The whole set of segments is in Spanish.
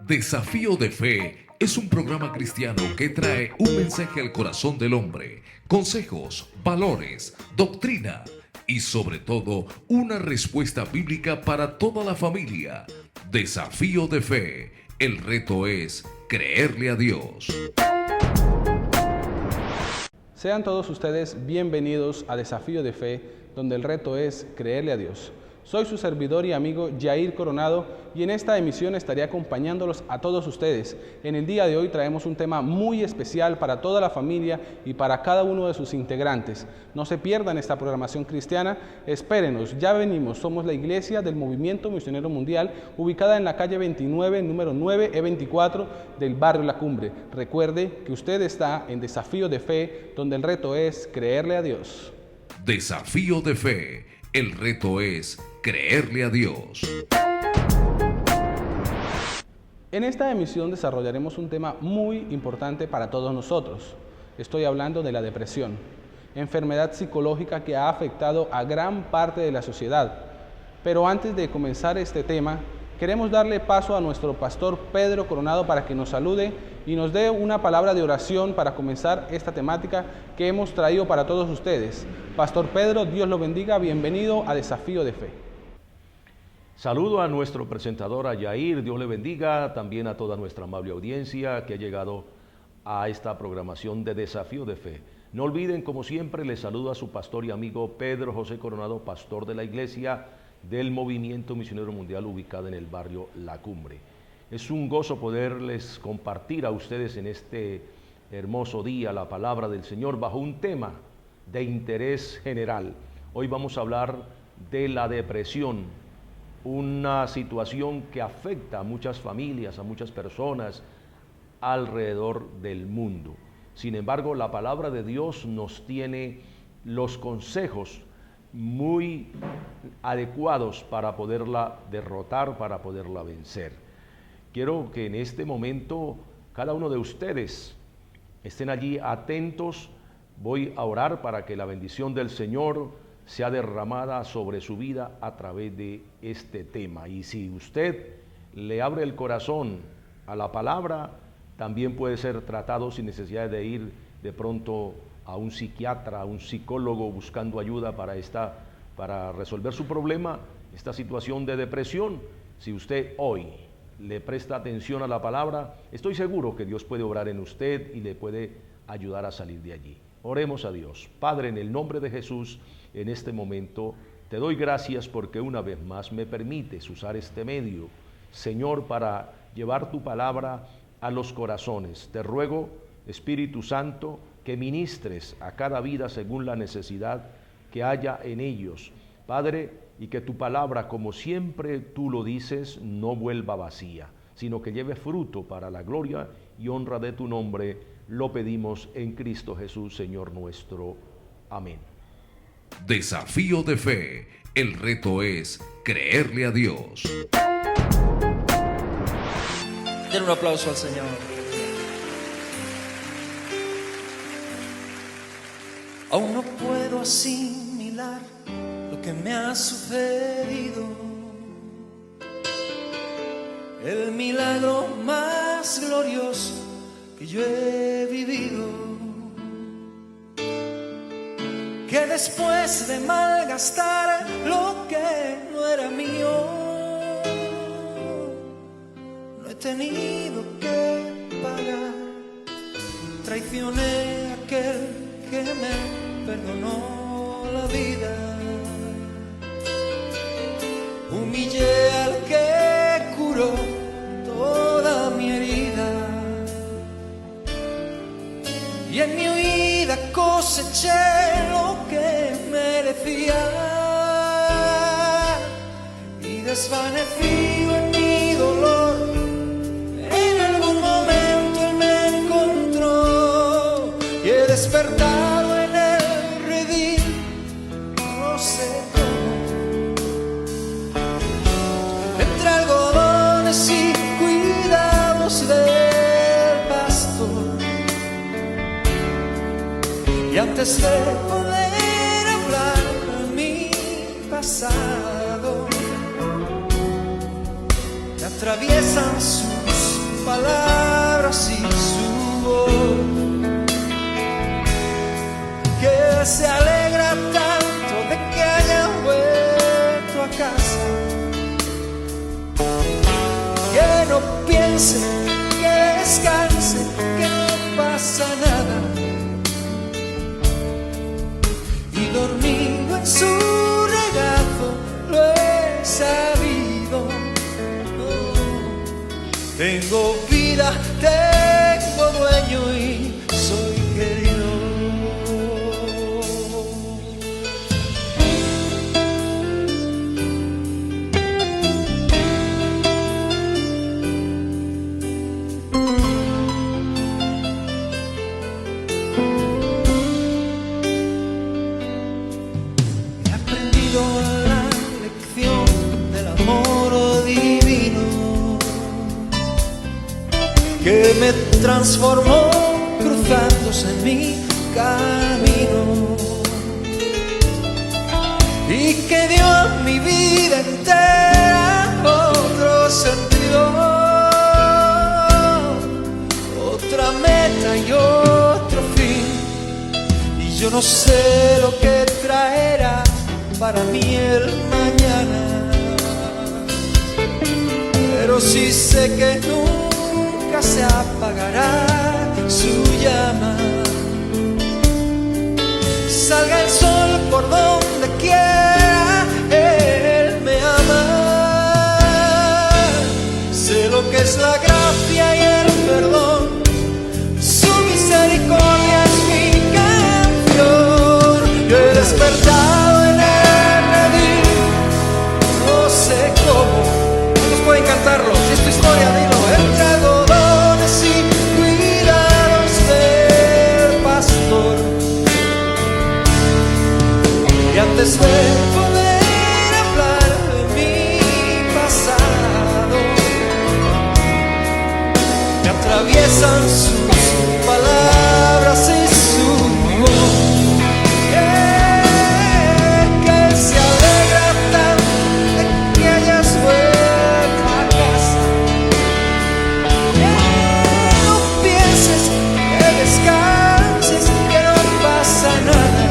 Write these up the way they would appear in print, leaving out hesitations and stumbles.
Desafío de Fe es un programa cristiano que trae un mensaje al corazón del hombre, consejos, valores, doctrina y sobre todo una respuesta bíblica para toda la familia. Desafío de Fe. El reto es creerle a Dios. Sean todos ustedes bienvenidos a Desafío de Fe, donde el reto es creerle a Dios. Soy su servidor y amigo Yair Coronado y en esta emisión estaré acompañándolos a todos ustedes. En el día de hoy traemos un tema muy especial para toda la familia y para cada uno de sus integrantes. No se pierdan esta programación cristiana, espérenos, ya venimos, somos la iglesia del Movimiento Misionero Mundial, ubicada en la calle 29, número 9E24 del barrio La Cumbre. Recuerde que usted está en Desafío de Fe, donde el reto es creerle a Dios. Desafío de Fe. El reto es creerle a Dios. En esta emisión desarrollaremos un tema muy importante para todos nosotros. Estoy hablando de la depresión, enfermedad psicológica que ha afectado a gran parte de la sociedad. Pero antes de comenzar este tema, queremos darle paso a nuestro pastor Pedro Coronado para que nos salude y nos dé una palabra de oración para comenzar esta temática que hemos traído para todos ustedes. Pastor Pedro, Dios lo bendiga, bienvenido a Desafío de Fe. Saludo a nuestro presentador, a Yair, Dios le bendiga, también a toda nuestra amable audiencia que ha llegado a esta programación de Desafío de Fe. No olviden, como siempre, les saludo a su pastor y amigo Pedro José Coronado, pastor de la iglesia del Movimiento Misionero Mundial ubicada en el barrio La Cumbre. Es un gozo poderles compartir a ustedes en este hermoso día la palabra del Señor bajo un tema de interés general. Hoy vamos a hablar de la depresión, una situación que afecta a muchas familias, a muchas personas alrededor del mundo. Sin embargo, la palabra de Dios nos tiene los consejos muy adecuados para poderla derrotar, para poderla vencer. Quiero que en este momento cada uno de ustedes estén allí atentos. Voy a orar para que la bendición del Señor sea derramada sobre su vida a través de este tema. Y si usted le abre el corazón a la palabra, también puede ser tratado sin necesidad de ir de pronto a un psiquiatra, a un psicólogo buscando ayuda para resolver su problema, esta situación de depresión. Si usted hoy le presta atención a la palabra, estoy seguro que Dios puede obrar en usted y le puede ayudar a salir de allí. Oremos a Dios. Padre, en el nombre de Jesús, en este momento te doy gracias porque una vez más me permites usar este medio, Señor, para llevar tu palabra a los corazones. Te ruego, Espíritu Santo, que ministres a cada vida según la necesidad que haya en ellos, Padre, y que tu palabra, como siempre tú lo dices, no vuelva vacía, sino que lleve fruto para la gloria y honra de tu nombre. Lo pedimos en Cristo Jesús, Señor nuestro. Amén. Desafío de Fe. El reto es creerle a Dios. Den un aplauso al Señor. Aún no puedo asimilar lo que me ha sucedido, el milagro más glorioso que yo he vivido, que después de malgastar lo que no era mío, no he tenido que pagar. Traicioné a aquel que me perdonó la vida, humillé al que curó toda mi herida, y en mi huida coseché lo que merecía, y desvanecido en mi dolor, en algún momento Él me encontró, y he despertado en el redil, no sé cómo, entre algodones y cuidados del pastor, y antes de poder hablar de mi pasado, atraviesan sus palabras y su voz, que se alegra tanto de que haya vuelto a casa, que no piense, que descanse, que no pasa nada, y dormido en su regazo lo he sabido. Tengo vida, tengo dueño y soy querido. He aprendido la lección del amor divino, que me transformó cruzándose en mi camino y que dio a mi vida entera otro sentido, otra meta y otro fin. Y yo no sé lo que traerá para mí el mañana, pero sí sé que nunca se apagará su llama. Salga el sol por donde quiera, Él me ama. Sé lo que es la gracia y el perdón, su misericordia es mi canción. Yo he despertado en el redil, no sé cómo. ¿Cuántos pueden cantarlo? Si es tu historia, dilo. Entre algodones y cuidados del pastor, y antes de poder hablar de mi pasado, me atraviesan sus palabras y su voz, que se alegra tanto de que hayas vuelto a casa, que no pienses, que descanses, que no pasa nada,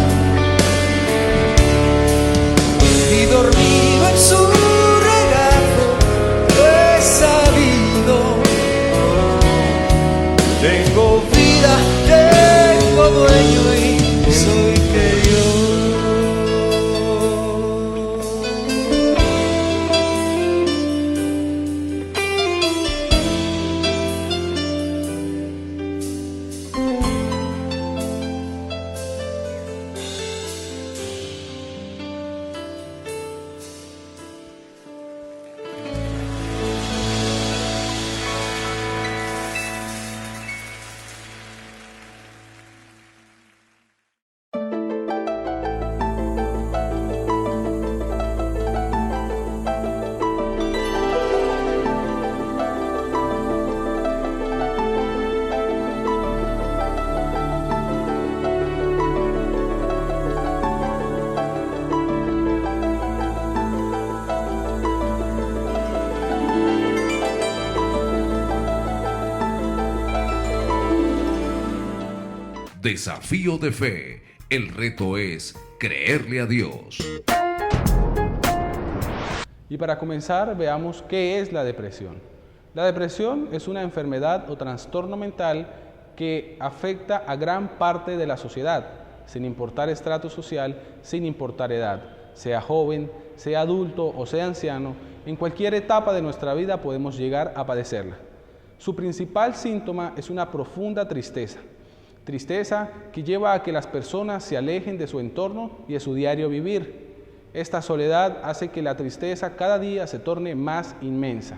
y dormido en su regazo lo he sabido. Tengo vida, tengo dueño y soy querido. Desafío de fe. El reto es creerle a Dios. Y para comenzar, veamos qué es la depresión. La depresión es una enfermedad o trastorno mental que afecta a gran parte de la sociedad, sin importar estrato social, sin importar edad, sea joven, sea adulto o sea anciano. En cualquier etapa de nuestra vida podemos llegar a padecerla. Su principal síntoma es una profunda tristeza. Tristeza que lleva a que las personas se alejen de su entorno y de su diario vivir. Esta soledad hace que la tristeza cada día se torne más inmensa.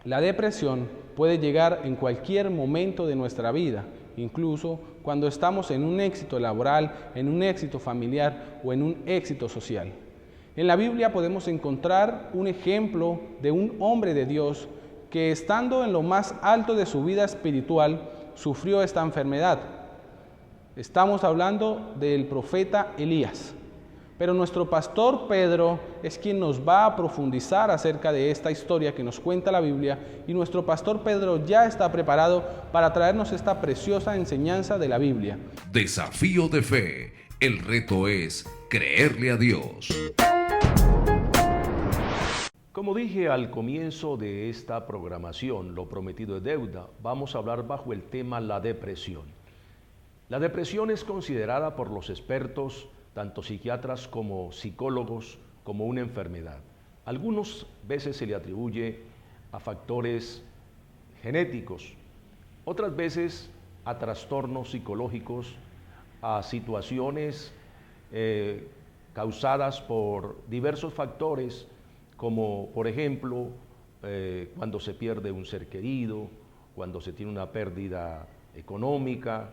La depresión puede llegar en cualquier momento de nuestra vida, incluso cuando estamos en un éxito laboral, en un éxito familiar o en un éxito social. En la Biblia podemos encontrar un ejemplo de un hombre de Dios que, estando en lo más alto de su vida espiritual, sufrió esta enfermedad. Estamos hablando del profeta Elías. Pero nuestro pastor Pedro es quien nos va a profundizar acerca de esta historia que nos cuenta la Biblia, y nuestro pastor Pedro ya está preparado para traernos esta preciosa enseñanza de la Biblia. Desafío de fe. El reto es creerle a Dios. Como dije al comienzo de esta programación, lo prometido es deuda, vamos a hablar bajo el tema la depresión. La depresión es considerada por los expertos, tanto psiquiatras como psicólogos, como una enfermedad. Algunas veces se le atribuye a factores genéticos, otras veces a trastornos psicológicos, a situaciones causadas por diversos factores, como por ejemplo cuando se pierde un ser querido, cuando se tiene una pérdida económica,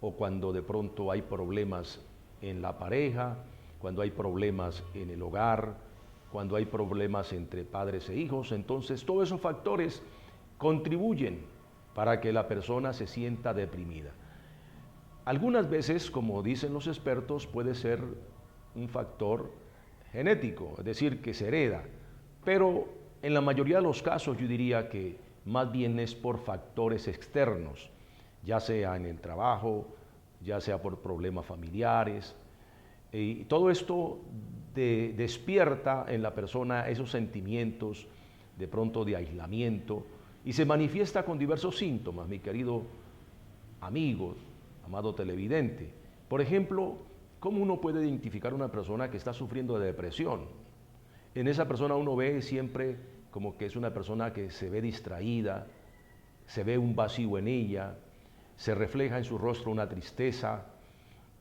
o cuando de pronto hay problemas en la pareja, cuando hay problemas en el hogar, cuando hay problemas entre padres e hijos. Entonces todos esos factores contribuyen para que la persona se sienta deprimida. Algunas veces, como dicen los expertos, puede ser un factor genético, es decir, que se hereda, pero en la mayoría de los casos yo diría que más bien es por factores externos, ya sea en el trabajo, ya sea por problemas familiares, y todo esto despierta en la persona esos sentimientos de pronto de aislamiento, y se manifiesta con diversos síntomas, mi querido amigo, amado televidente. Por ejemplo, ¿cómo uno puede identificar a una persona que está sufriendo de depresión? En esa persona uno ve siempre como que es una persona que se ve distraída, se ve un vacío en ella, se refleja en su rostro una tristeza.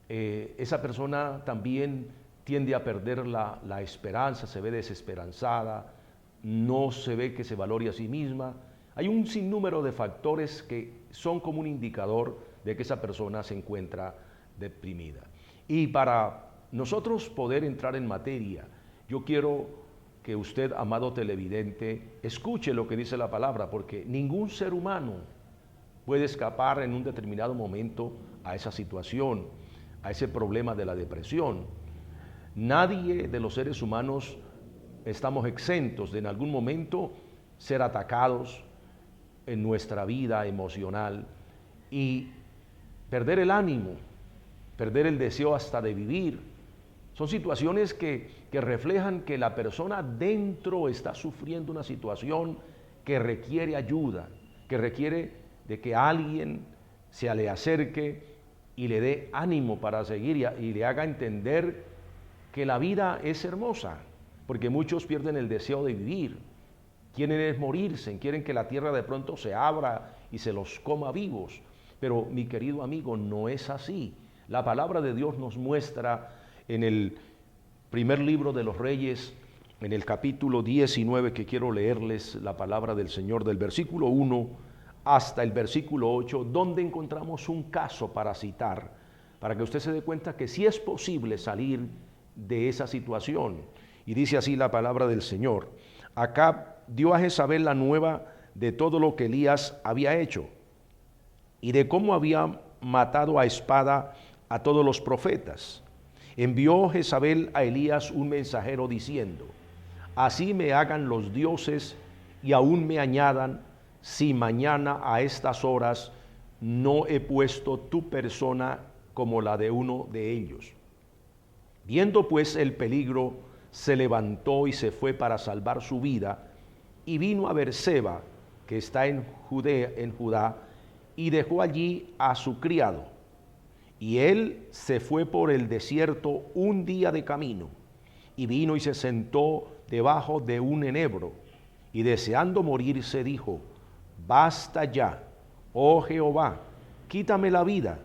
Esa persona también tiende a perder la esperanza, se ve desesperanzada, no se ve que se valore a sí misma. Hay un sinnúmero de factores que son como un indicador de que esa persona se encuentra deprimida. Y para nosotros poder entrar en materia, yo quiero que usted, amado televidente, escuche lo que dice la palabra, porque ningún ser humano puede escapar en un determinado momento a esa situación, a ese problema de la depresión. Nadie de los seres humanos estamos exentos de en algún momento ser atacados en nuestra vida emocional y perder el ánimo, perder el deseo hasta de vivir. Son situaciones que reflejan que la persona dentro está sufriendo una situación que requiere ayuda, que requiere de que alguien se le acerque y le dé ánimo para seguir y le haga entender que la vida es hermosa, porque muchos pierden el deseo de vivir, quieren morirse, quieren que la tierra de pronto se abra y se los coma vivos. Pero mi querido amigo, no es así. La palabra de Dios nos muestra en el primer libro de los Reyes, en el capítulo 19, que quiero leerles la palabra del Señor, del versículo 1 hasta el versículo 8, donde encontramos un caso para citar, para que usted se dé cuenta que sí es posible salir de esa situación. Y dice así la palabra del Señor: Acab dio a Jezabel la nueva de todo lo que Elías había hecho, y de cómo había matado a espada a todos los profetas. Envió Jezabel a Elías un mensajero diciendo: Así me hagan los dioses y aún me añadan, si mañana a estas horas no he puesto tu persona como la de uno de ellos. Viendo pues el peligro, se levantó y se fue para salvar su vida, y vino a Berseba, que está en Judá, y dejó allí a su criado. Y él se fue por el desierto un día de camino, y vino y se sentó debajo de un enebro, y deseando morirse dijo: Basta ya, oh Jehová, quítame la vida,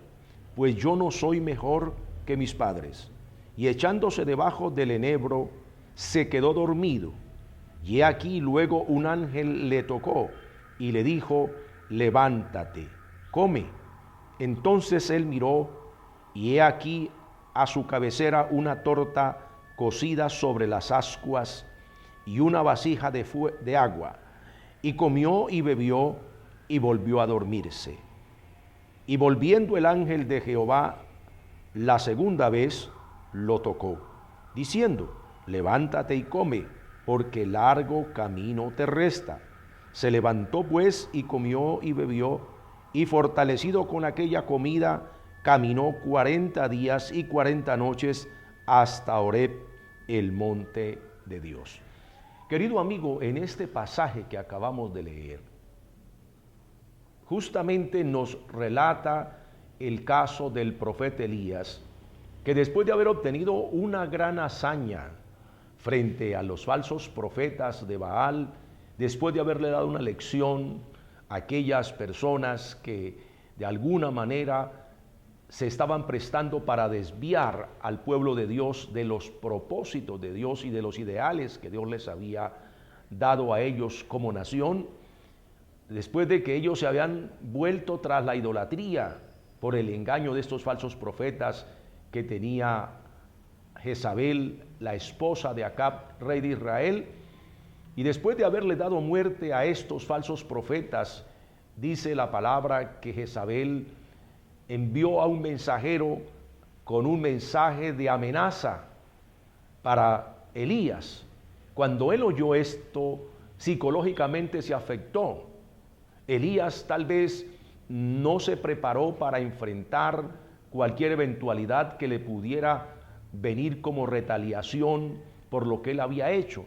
pues yo no soy mejor que mis padres. Y echándose debajo del enebro, se quedó dormido. Y he aquí luego un ángel le tocó y le dijo: Levántate, come. Entonces él miró, y he aquí a su cabecera una torta cocida sobre las ascuas y una vasija de agua. Y comió y bebió y volvió a dormirse. Y volviendo el ángel de Jehová la segunda vez, lo tocó diciendo: levántate y come, porque largo camino te resta. Se levantó pues y comió y bebió, y fortalecido con aquella comida, caminó 40 días y 40 noches hasta Horeb, el monte de Dios. Querido amigo, en este pasaje que acabamos de leer, justamente nos relata el caso del profeta Elías, que después de haber obtenido una gran hazaña frente a los falsos profetas de Baal, después de haberle dado una lección a aquellas personas que de alguna manera se estaban prestando para desviar al pueblo de Dios de los propósitos de Dios y de los ideales que Dios les había dado a ellos como nación, después de que ellos se habían vuelto tras la idolatría por el engaño de estos falsos profetas que tenía Jezabel, la esposa de Acab, rey de Israel, y después de haberle dado muerte a estos falsos profetas, dice la palabra que Jezabel envió a un mensajero con un mensaje de amenaza para Elías. Cuando él oyó esto, psicológicamente se afectó. Elías tal vez no se preparó para enfrentar cualquier eventualidad que le pudiera venir como retaliación por lo que él había hecho.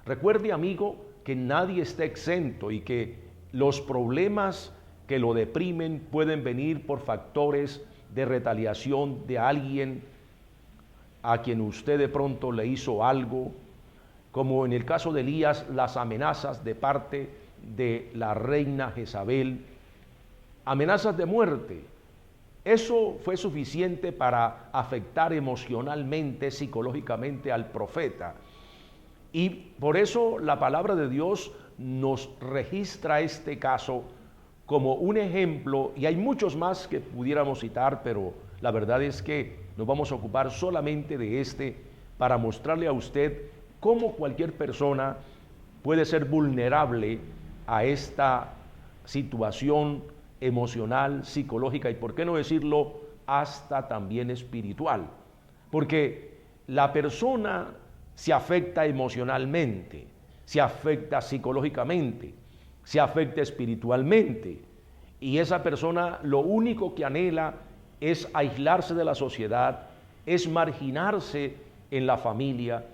Recuerde, amigo, que nadie está exento y que los problemas que lo deprimen pueden venir por factores de retaliación de alguien a quien usted de pronto le hizo algo, como en el caso de Elías, las amenazas de parte de la reina Jezabel, amenazas de muerte. Eso fue suficiente para afectar emocionalmente, psicológicamente al profeta. Y por eso la palabra de Dios nos registra este caso como un ejemplo, y hay muchos más que pudiéramos citar, pero la verdad es que nos vamos a ocupar solamente de este para mostrarle a usted cómo cualquier persona puede ser vulnerable a esta situación emocional, psicológica y, por qué no decirlo, hasta también espiritual. Porque la persona se afecta emocionalmente, se afecta psicológicamente, se afecta espiritualmente, y esa persona lo único que anhela es aislarse de la sociedad, es marginarse en la familia,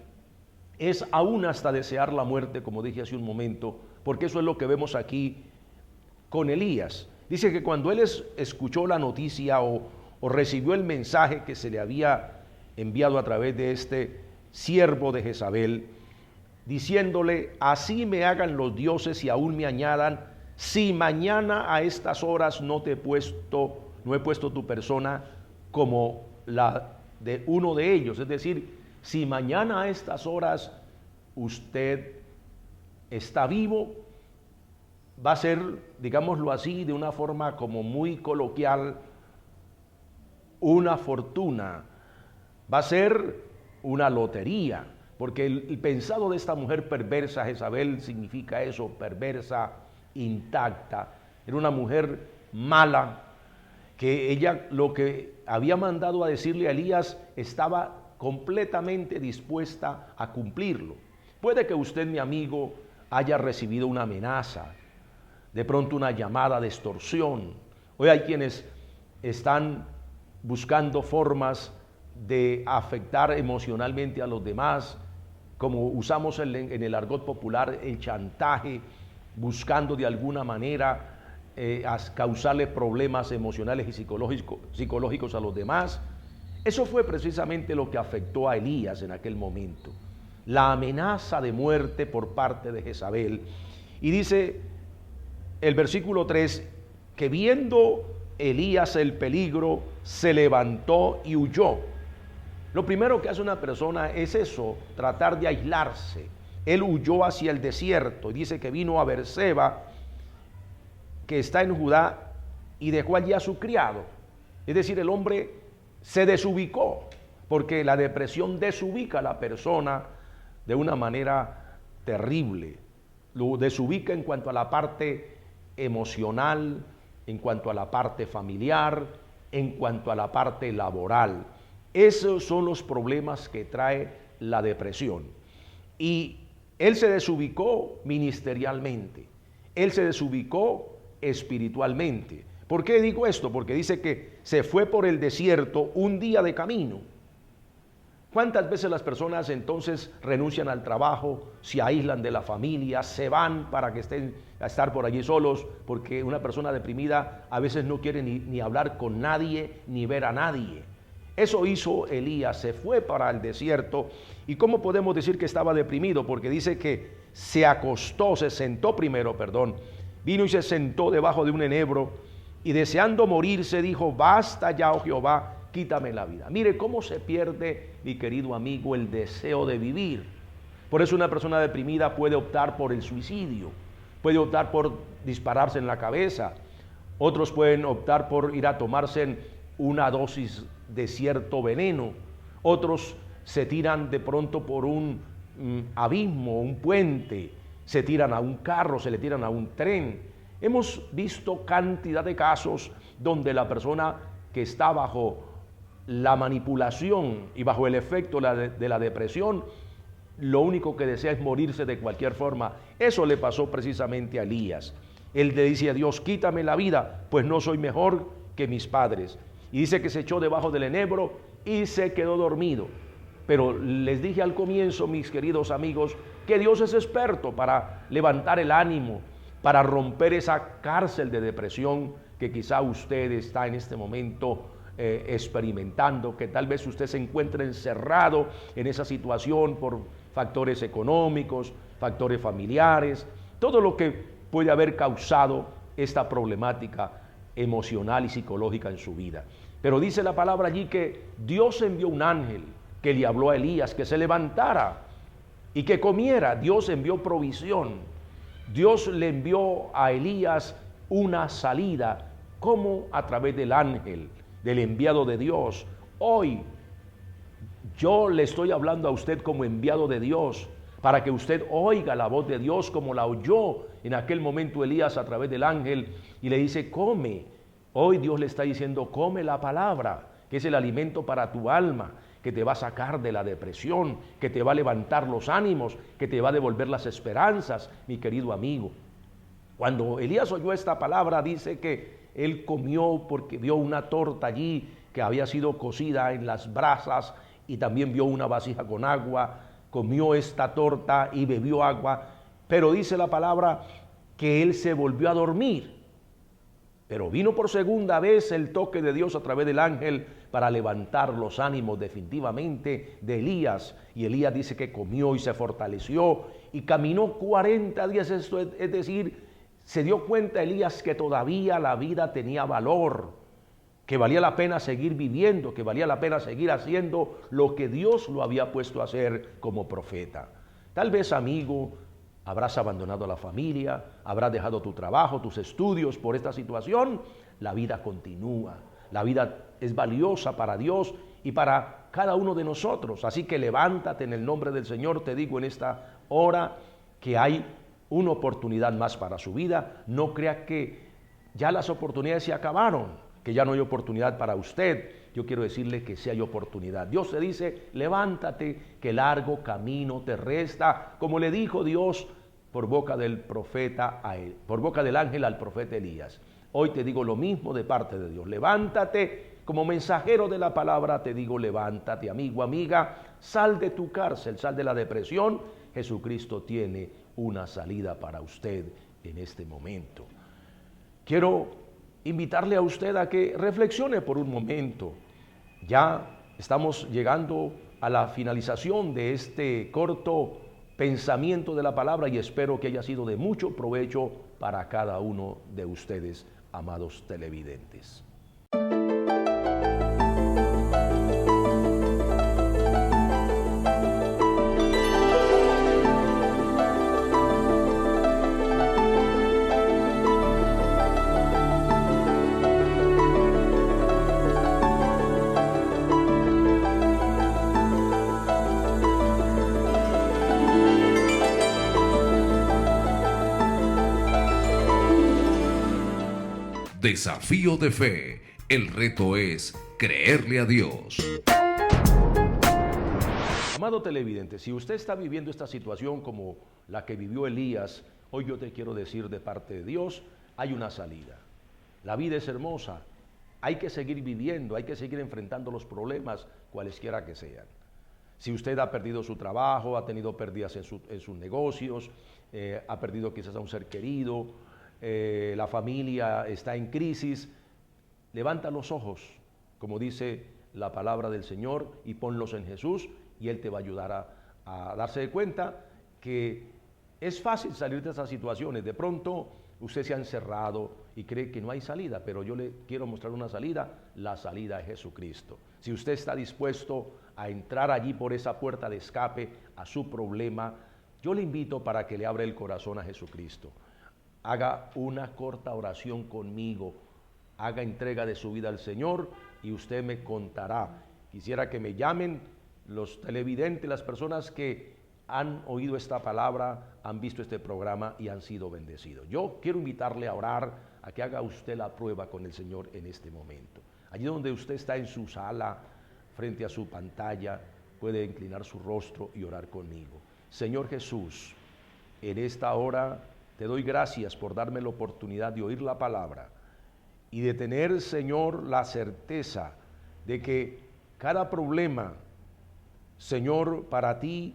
es aún hasta desear la muerte, como dije hace un momento, porque eso es lo que vemos aquí con Elías. Dice que cuando él escuchó la noticia o recibió el mensaje que se le había enviado a través de este siervo de Jezabel, diciéndole: así me hagan los dioses y aún me añadan, si mañana a estas horas no he puesto tu persona como la de uno de ellos. Es decir, si mañana a estas horas usted está vivo, va a ser, digámoslo así, de una forma como muy coloquial, una fortuna, va a ser una lotería, porque el pensado de esta mujer perversa, Jezabel, significa eso, perversa, intacta. Era una mujer mala, que ella lo que había mandado a decirle a Elías estaba completamente dispuesta a cumplirlo. Puede que usted, mi amigo, haya recibido una amenaza, de pronto una llamada de extorsión. Hoy hay quienes están buscando formas de afectar emocionalmente a los demás, como usamos en el argot popular, el chantaje, buscando de alguna manera causarle problemas emocionales y psicológicos a los demás. Eso fue precisamente lo que afectó a Elías en aquel momento, la amenaza de muerte por parte de Jezabel. Y dice el versículo 3, que viendo Elías el peligro, se levantó y huyó. Lo primero que hace una persona es eso, tratar de aislarse. Él huyó hacia el desierto y dice que vino a Beerseba, que está en Judá, y dejó allí a su criado. Es decir, el hombre se desubicó, porque la depresión desubica a la persona de una manera terrible. Lo desubica en cuanto a la parte emocional, en cuanto a la parte familiar, en cuanto a la parte laboral. Esos son los problemas que trae la depresión. Y él se desubicó ministerialmente, él se desubicó espiritualmente. ¿Por qué digo esto? Porque dice que se fue por el desierto un día de camino. ¿Cuántas veces las personas entonces renuncian al trabajo, se aíslan de la familia, se van para que estén a estar por allí solos? Porque una persona deprimida a veces no quiere ni hablar con nadie, ni ver a nadie. Eso hizo Elías, se fue para el desierto. ¿Y cómo podemos decir que estaba deprimido? Porque dice que se sentó primero, vino y se sentó debajo de un enebro y deseando morirse dijo: basta ya, oh Jehová, quítame la vida. Mire cómo se pierde, mi querido amigo, el deseo de vivir. Por eso una persona deprimida puede optar por el suicidio, puede optar por dispararse en la cabeza. Otros pueden optar por ir a tomarse una dosis de cierto veneno. Otros se tiran de pronto por un abismo, un puente, se tiran a un carro, se le tiran a un tren. Hemos visto cantidad de casos donde la persona que está bajo la manipulación y bajo el efecto de la depresión, lo único que desea es morirse de cualquier forma. Eso le pasó precisamente a Elías. Él le dice a Dios: quítame la vida, pues no soy mejor que mis padres. Y dice que se echó debajo del enebro y se quedó dormido. Pero les dije al comienzo, mis queridos amigos, que Dios es experto para levantar el ánimo, para romper esa cárcel de depresión que quizá usted está en este momento experimentando, que tal vez usted se encuentre encerrado en esa situación por factores económicos, factores familiares, todo lo que puede haber causado esta problemática emocional y psicológica en su vida. Pero dice la palabra allí que Dios envió un ángel que le habló a Elías que se levantara y que comiera. Dios envió provisión. Dios le envió a Elías una salida, como a través del ángel, del enviado de Dios. Hoy yo le estoy hablando a usted como enviado de Dios, para que usted oiga la voz de Dios como la oyó en aquel momento Elías a través del ángel, y le dice: come. Hoy Dios le está diciendo: come la palabra, que es el alimento para tu alma, que te va a sacar de la depresión, que te va a levantar los ánimos, que te va a devolver las esperanzas, mi querido amigo. Cuando Elías oyó esta palabra, dice que él comió porque vio una torta allí que había sido cocida en las brasas, y también vio una vasija con agua. Comió esta torta y bebió agua, pero dice la palabra que él se volvió a dormir. Pero vino por segunda vez el toque de Dios a través del ángel para levantar los ánimos definitivamente de Elías. Y Elías dice que comió y se fortaleció y caminó 40 días. Esto es decir, se dio cuenta Elías que todavía la vida tenía valor, que valía la pena seguir viviendo, que valía la pena seguir haciendo lo que Dios lo había puesto a hacer como profeta. Tal vez, amigo, habrás abandonado a la familia, habrás dejado tu trabajo, tus estudios por esta situación. La vida continúa, la vida es valiosa para Dios y para cada uno de nosotros. Así que levántate en el nombre del Señor. Te digo en esta hora que hay una oportunidad más para su vida. No crea que ya las oportunidades se acabaron, que ya no hay oportunidad para usted. Yo quiero decirle que sí hay oportunidad. Dios te dice: levántate, que largo camino te resta, como le dijo Dios por boca del profeta a él, por boca del ángel al profeta Elías. Hoy te digo lo mismo de parte de Dios: levántate, como mensajero de la palabra te digo: levántate, amigo, amiga, sal de tu cárcel, sal de la depresión. Jesucristo tiene una salida para usted en este momento. Quiero invitarle a usted a que reflexione por un momento. Ya estamos llegando a la finalización de este corto pensamiento de la palabra, y espero que haya sido de mucho provecho para cada uno de ustedes, amados televidentes. Desafío de fe. El reto es creerle a Dios. Amado televidente, si usted está viviendo esta situación como la que vivió Elías, hoy yo te quiero decir de parte de Dios, hay una salida. La vida es hermosa, hay que seguir viviendo, hay que seguir enfrentando los problemas, cualesquiera que sean. Si usted ha perdido su trabajo, ha tenido pérdidas en sus negocios, ha perdido quizás a un ser querido, la familia está en crisis, levanta los ojos, como dice la palabra del Señor, y ponlos en Jesús, y Él te va a ayudar a darse de cuenta que es fácil salir de esas situaciones. De pronto usted se ha encerrado y cree que no hay salida, pero yo le quiero mostrar una salida, la salida es Jesucristo. Si usted está dispuesto a entrar allí por esa puerta de escape a su problema, yo le invito para que le abra el corazón a Jesucristo. Haga una corta oración conmigo, haga entrega de su vida al Señor y usted me contará. Quisiera que me llamen los televidentes, las personas que han oído esta palabra, han visto este programa y han sido bendecidos. Yo quiero invitarle a orar, a que haga usted la prueba con el Señor en este momento. Allí donde usted está en su sala, frente a su pantalla, puede inclinar su rostro y orar conmigo. Señor Jesús, en esta hora te doy gracias por darme la oportunidad de oír la palabra y de tener, Señor, la certeza de que cada problema, Señor, para ti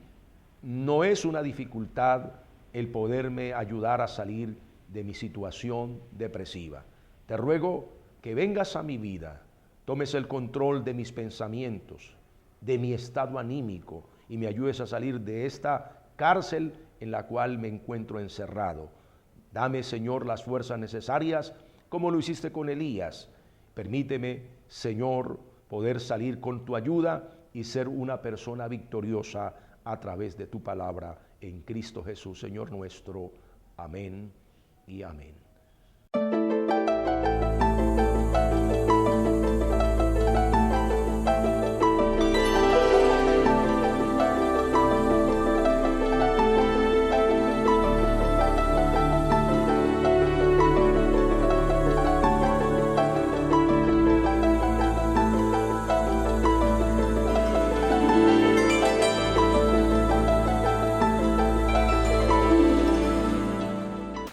no es una dificultad el poderme ayudar a salir de mi situación depresiva. Te ruego que vengas a mi vida, tomes el control de mis pensamientos, de mi estado anímico y me ayudes a salir de esta cárcel en la cual me encuentro encerrado. Dame, Señor, las fuerzas necesarias como lo hiciste con Elías. Permíteme, Señor, poder salir con tu ayuda y ser una persona victoriosa a través de tu palabra en Cristo Jesús, Señor nuestro. Amén y amén.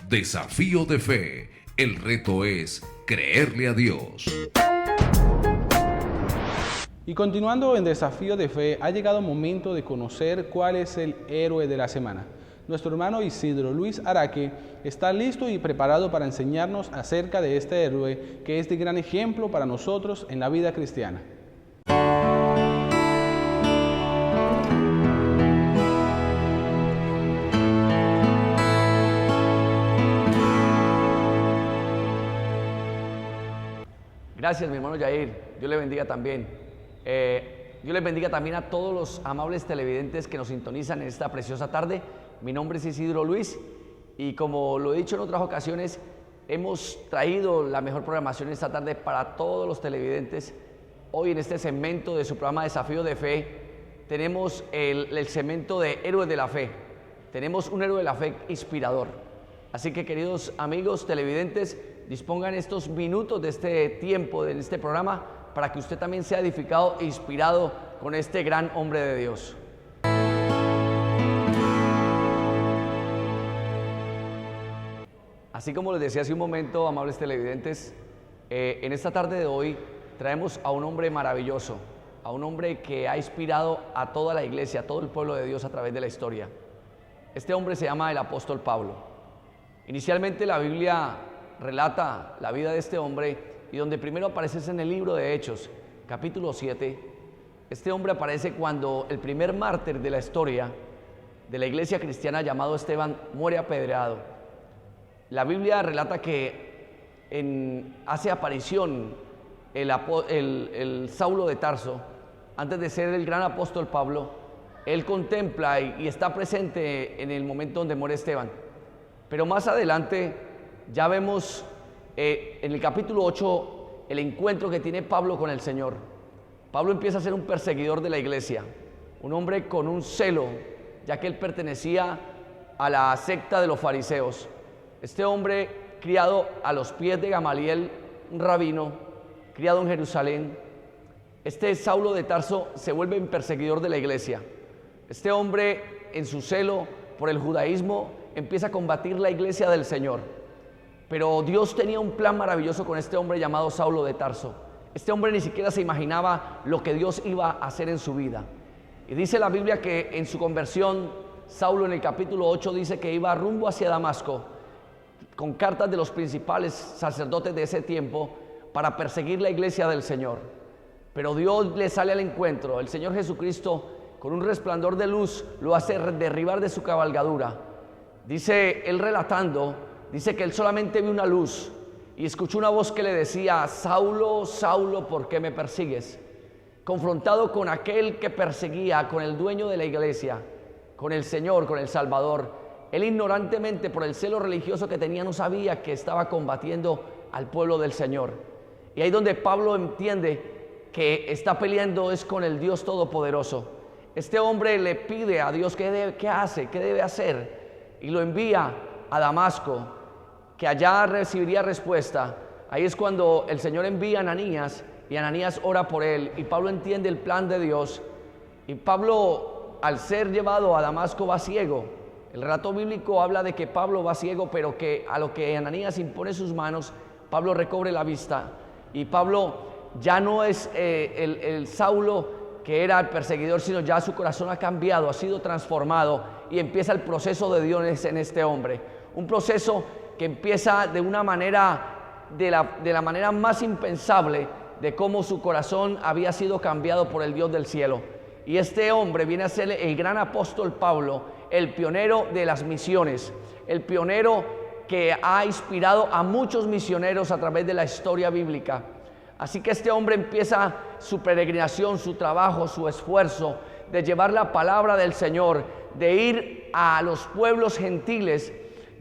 Desafío de fe. El reto es creerle a Dios. Y continuando en Desafío de Fe, ha llegado el momento de conocer cuál es el héroe de la semana. Nuestro hermano Isidro Luis Araque está listo y preparado para enseñarnos acerca de este héroe que es de gran ejemplo para nosotros en la vida cristiana. Gracias, mi hermano Yair. Dios le bendiga también. Dios les bendiga también a todos los amables televidentes que nos sintonizan en esta preciosa tarde. Mi nombre es Isidro Luis y como lo he dicho en otras ocasiones, hemos traído la mejor programación esta tarde para todos los televidentes. Hoy en este segmento de su programa Desafío de Fe tenemos el segmento de Héroes de la Fe. Tenemos un héroe de la fe inspirador. Así que, queridos amigos televidentes, dispongan estos minutos de este tiempo, de este programa, para que usted también sea edificado e inspirado con este gran hombre de Dios. Así como les decía hace un momento, amables televidentes, en esta tarde de hoy traemos a un hombre maravilloso, a un hombre que ha inspirado a toda la iglesia, a todo el pueblo de Dios a través de la historia. Este hombre se llama el apóstol Pablo. Inicialmente la Biblia relata la vida de este hombre y donde primero aparece es en el libro de Hechos, capítulo 7. Este hombre aparece cuando el primer mártir de la historia de la iglesia cristiana llamado Esteban muere apedreado. La Biblia relata que hace aparición el Saulo de Tarso. Antes de ser el gran apóstol Pablo, él contempla y está presente en el momento donde muere Esteban. Pero más adelante ya vemos en el capítulo 8 el encuentro que tiene Pablo con el Señor. Pablo empieza a ser un perseguidor de la iglesia, un hombre con un celo, ya que él pertenecía a la secta de los fariseos. Este hombre, criado a los pies de Gamaliel, un rabino, criado en Jerusalén, este Saulo de Tarso se vuelve un perseguidor de la iglesia. Este hombre, en su celo por el judaísmo, empieza a combatir la iglesia del Señor. Pero Dios tenía un plan maravilloso con este hombre llamado Saulo de Tarso. Este hombre ni siquiera se imaginaba lo que Dios iba a hacer en su vida. Y dice la Biblia que en su conversión, Saulo en el capítulo 8 dice que iba rumbo hacia Damasco con cartas de los principales sacerdotes de ese tiempo para perseguir la iglesia del Señor. Pero Dios le sale al encuentro. El Señor Jesucristo, con un resplandor de luz, lo hace derribar de su cabalgadura. Dice él relatando, dice que él solamente vio una luz y escuchó una voz que le decía: Saulo, Saulo, ¿por qué me persigues? Confrontado con aquel que perseguía, con el dueño de la iglesia, con el Señor, con el Salvador, él ignorantemente, por el celo religioso que tenía, no sabía que estaba combatiendo al pueblo del Señor. Y ahí donde Pablo entiende que está peleando es con el Dios Todopoderoso. Este hombre le pide a Dios qué debe hacer, y lo envía a Damasco, que allá recibiría respuesta. Ahí es cuando el Señor envía a Ananías, y Ananías ora por él, y Pablo entiende el plan de Dios. Y Pablo, al ser llevado a Damasco, va ciego. El relato bíblico habla de que Pablo va ciego, pero que a lo que Ananías impone sus manos, Pablo recobre la vista. Y Pablo ya no es el Saulo que era el perseguidor, sino ya su corazón ha cambiado, ha sido transformado, y empieza el proceso de Dios en este hombre. Un proceso que empieza de una manera, de la manera más impensable, de cómo su corazón había sido cambiado por el Dios del cielo. Y este hombre viene a ser el gran apóstol Pablo, el pionero de las misiones, el pionero que ha inspirado a muchos misioneros a través de la historia bíblica. Así que este hombre empieza su peregrinación, su trabajo, su esfuerzo de llevar la palabra del Señor, de ir a los pueblos gentiles,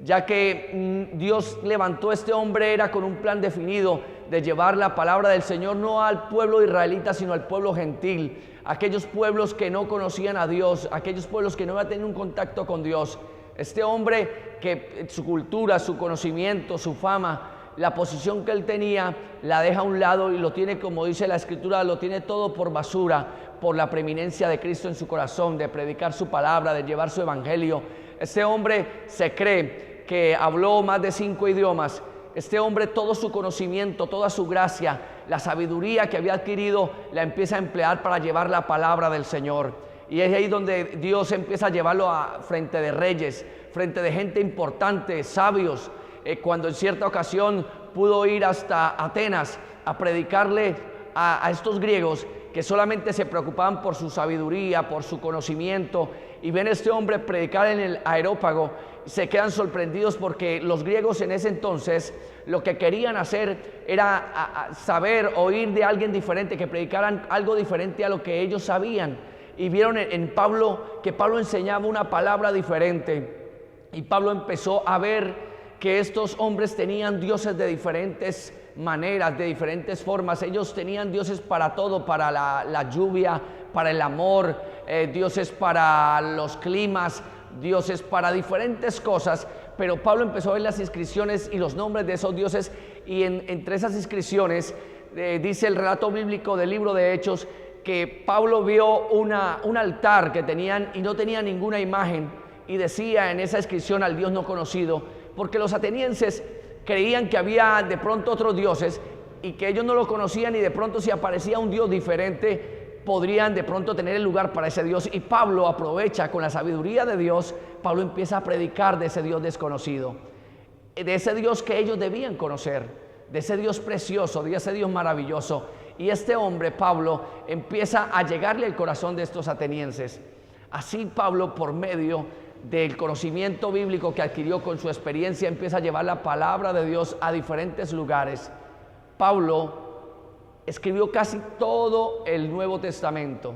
ya que Dios levantó a este hombre, era con un plan definido de llevar la palabra del Señor no al pueblo israelita, sino al pueblo gentil, aquellos pueblos que no conocían a Dios, aquellos pueblos que no habían tenido un contacto con Dios. Este hombre que su cultura, su conocimiento, su fama, la posición que él tenía, la deja a un lado y lo tiene, como dice la Escritura, lo tiene todo por basura, por la preeminencia de Cristo en su corazón, de predicar su palabra, de llevar su evangelio. Este hombre se cree que habló más de 5 idiomas. Este hombre, todo su conocimiento, toda su gracia, la sabiduría que había adquirido, la empieza a emplear para llevar la palabra del Señor. Y es ahí donde Dios empieza a llevarlo frente de reyes, frente de gente importante, sabios. Cuando en cierta ocasión pudo ir hasta Atenas a predicarle a estos griegos que solamente se preocupaban por su sabiduría, por su conocimiento, y ven a este hombre predicar en el Areópago, se quedan sorprendidos porque los griegos en ese entonces lo que querían hacer era saber, oír de alguien diferente, que predicaran algo diferente a lo que ellos sabían. Y vieron en Pablo que Pablo enseñaba una palabra diferente, y Pablo empezó a ver que estos hombres tenían dioses de diferentes maneras, de diferentes formas. Ellos tenían dioses para todo, para la lluvia, para el amor, dioses para los climas, dioses para diferentes cosas. Pero Pablo empezó a ver las inscripciones y los nombres de esos dioses, y entre esas inscripciones dice el relato bíblico del libro de Hechos que Pablo vio un altar que tenían y no tenía ninguna imagen, y decía en esa inscripción: al Dios no conocido, porque los atenienses creían que había de pronto otros dioses y que ellos no lo conocían, y de pronto si aparecía un Dios diferente podrían de pronto tener el lugar para ese Dios. Y Pablo aprovecha, con la sabiduría de Dios, Pablo empieza a predicar de ese Dios desconocido, de ese Dios que ellos debían conocer, de ese Dios precioso, de ese Dios maravilloso. Y este hombre, Pablo, empieza a llegarle al corazón de estos atenienses. Así Pablo, por medio del conocimiento bíblico que adquirió con su experiencia, empieza a llevar la palabra de Dios a diferentes lugares. Pablo escribió casi todo el Nuevo Testamento.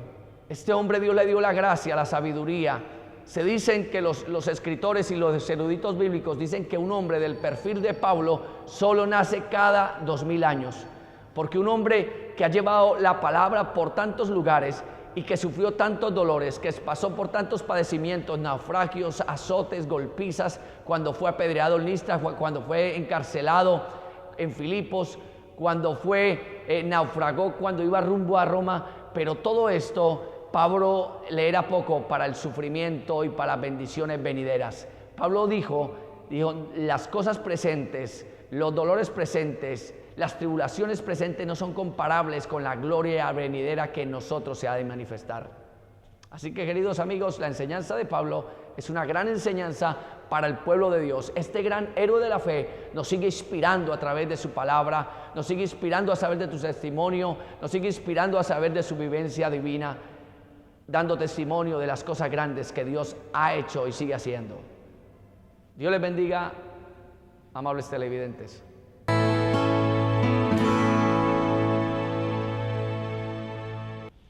Este hombre, Dios le dio la gracia, la sabiduría. Se dicen que los escritores y los eruditos bíblicos dicen que un hombre del perfil de Pablo solo nace cada 2000 años, porque un hombre que ha llevado la palabra por tantos lugares y que sufrió tantos dolores, que pasó por tantos padecimientos, naufragios, azotes, golpizas, cuando fue apedreado en Listra, cuando fue encarcelado en Filipos, cuando naufragó cuando iba rumbo a Roma. Pero todo esto Pablo le era poco para el sufrimiento y para las bendiciones venideras. Pablo dijo, las cosas presentes, los dolores presentes, las tribulaciones presentes no son comparables con la gloria venidera que en nosotros se ha de manifestar. Así que, queridos amigos, la enseñanza de Pablo es una gran enseñanza para el pueblo de Dios. Este gran héroe de la fe nos sigue inspirando a través de su palabra, nos sigue inspirando a saber de tu testimonio, nos sigue inspirando a saber de su vivencia divina, dando testimonio de las cosas grandes que Dios ha hecho y sigue haciendo. Dios les bendiga, amables televidentes.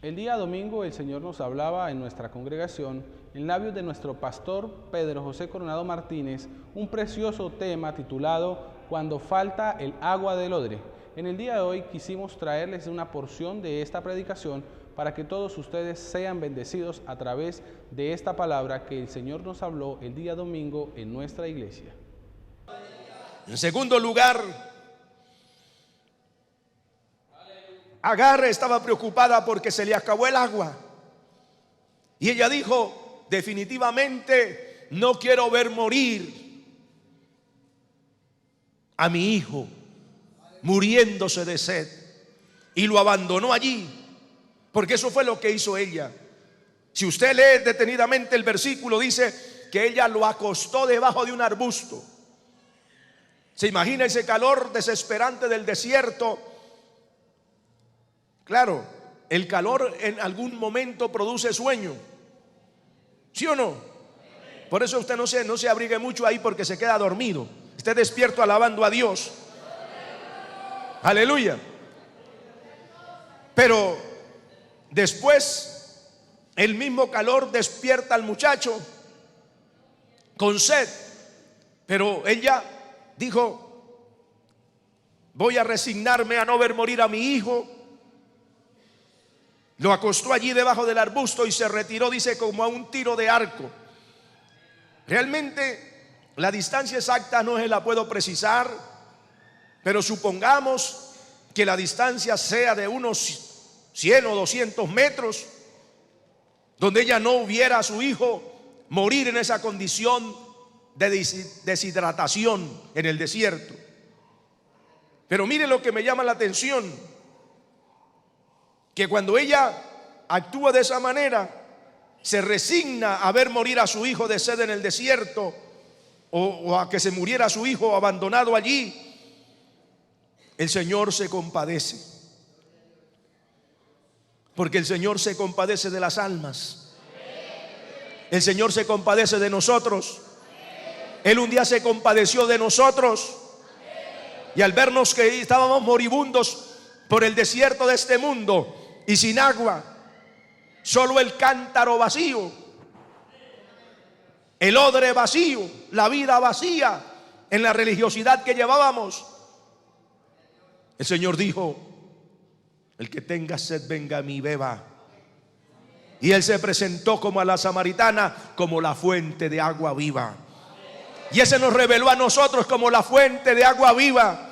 El día domingo el Señor nos hablaba en nuestra congregación, en labios de nuestro pastor Pedro José Coronado Martínez, un precioso tema titulado Cuando falta el agua del odre. En el día de hoy quisimos traerles una porción de esta predicación para que todos ustedes sean bendecidos a través de esta palabra que el Señor nos habló el día domingo en nuestra iglesia. En segundo lugar, Agar estaba preocupada porque se le acabó el agua. Y ella dijo, definitivamente no quiero ver morir a mi hijo muriéndose de sed. Y lo abandonó allí, porque eso fue lo que hizo ella. Si usted lee detenidamente el versículo, dice que ella lo acostó debajo de un arbusto. ¿Se imagina ese calor desesperante del desierto? Claro, el calor en algún momento produce sueño, ¿sí o no? Por eso usted no se abrigue mucho ahí porque se queda dormido. Esté despierto alabando a Dios. Aleluya. Pero después el mismo calor despierta al muchacho con sed. Pero ella dijo, voy a resignarme a no ver morir a mi hijo. Lo acostó allí debajo del arbusto y se retiró, dice, como a un tiro de arco. Realmente la distancia exacta no se la puedo precisar, pero supongamos que la distancia sea de unos 100 o 200 metros, donde ella no viera a su hijo morir en esa condición de deshidratación en el desierto. Pero mire lo que me llama la atención, que cuando ella actúa de esa manera, se resigna a ver morir a su hijo de sed en el desierto, o a que se muriera su hijo abandonado allí, el Señor se compadece. Porque el Señor se compadece de las almas. El Señor se compadece de nosotros. Él un día se compadeció de nosotros, y al vernos que estábamos moribundos por el desierto de este mundo y sin agua, solo el cántaro vacío, el odre vacío, la vida vacía en la religiosidad que llevábamos, el Señor dijo, el que tenga sed venga a mí, beba. Y Él se presentó como a la samaritana, como la fuente de agua viva. Y ese nos reveló a nosotros como la fuente de agua viva.